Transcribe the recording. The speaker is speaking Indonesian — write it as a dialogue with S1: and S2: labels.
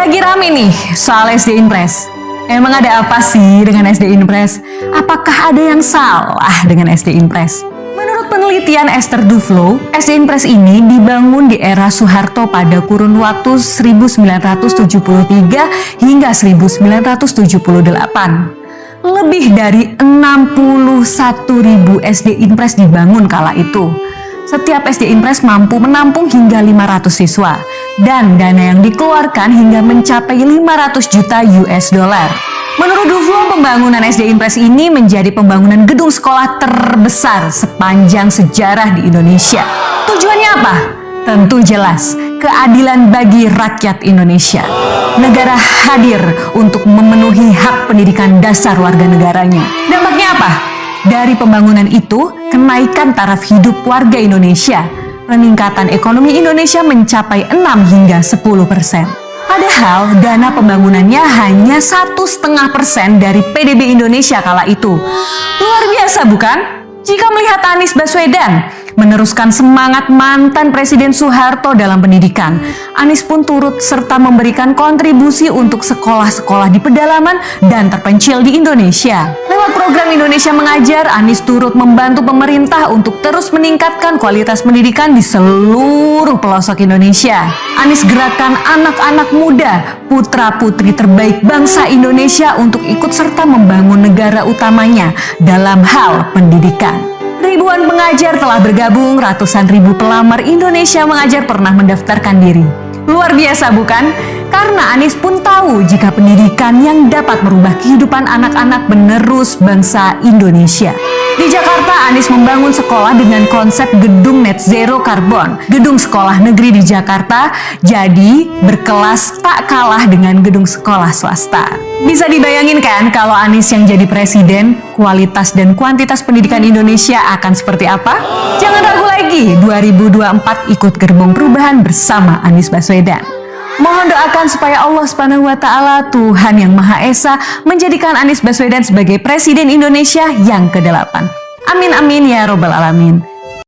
S1: Lagi rame nih soal SD Impres. Emang ada apa sih dengan SD Impres? Apakah ada yang salah dengan SD Impres? Menurut penelitian Esther Duflo, SD Impres ini dibangun di era Soeharto pada kurun waktu 1973 hingga 1978. Lebih dari 61.000 SD Impres dibangun kala itu. Setiap SD Impres mampu menampung hingga 500 siswa dan dana yang dikeluarkan hingga mencapai 500 juta US dollar. Menurut Duflo, pembangunan SD Impres ini menjadi pembangunan gedung sekolah terbesar sepanjang sejarah di Indonesia. Tujuannya apa? Tentu jelas, keadilan bagi rakyat Indonesia. Negara hadir untuk memenuhi hak pendidikan dasar warga negaranya. Dampaknya apa? Dari pembangunan itu, kenaikan taraf hidup warga Indonesia, peningkatan ekonomi Indonesia mencapai 6 hingga 10%. Padahal dana pembangunannya hanya 1,5% dari PDB Indonesia kala itu. Luar biasa bukan? Jika melihat Anies Baswedan meneruskan semangat mantan Presiden Soeharto dalam pendidikan, Anies pun turut serta memberikan kontribusi untuk sekolah-sekolah di pedalaman dan terpencil di Indonesia. Lewat program Indonesia Mengajar, Anies turut membantu pemerintah untuk terus meningkatkan kualitas pendidikan di seluruh pelosok Indonesia. Anies gerakkan anak-anak muda, putra-putri terbaik bangsa Indonesia untuk ikut serta membangun negara utamanya dalam hal pendidikan. Ribuan pengajar telah bergabung, ratusan ribu pelamar Indonesia Mengajar pernah mendaftarkan diri. Luar biasa bukan? Karena Anies pun tahu jika pendidikan yang dapat merubah kehidupan anak-anak penerus bangsa Indonesia. Di Jakarta, Anies membangun sekolah dengan konsep gedung net zero karbon. Gedung sekolah negeri di Jakarta jadi berkelas tak kalah dengan gedung sekolah swasta. Bisa dibayangin kan kalau Anies yang jadi presiden, kualitas dan kuantitas pendidikan Indonesia akan seperti apa? Jangan ragu lagi, 2024 ikut gerbong perubahan bersama Anies Baswedan. Mohon doakan supaya Allah Subhanahu wa Ta'ala, Tuhan yang Maha Esa, menjadikan Anies Baswedan sebagai Presiden Indonesia yang ke-8. Amin amin ya robbal alamin.